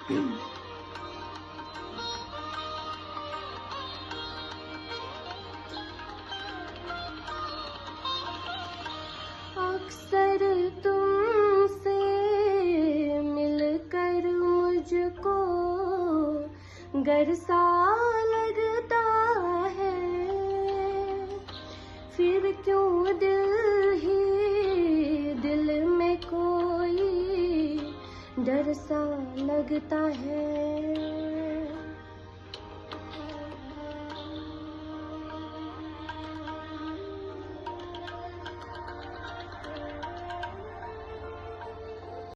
अक्सर तुमसे मिलकर मुझको गर सा लगता है, फिर क्यों दिल में कोई डर सा लगता है।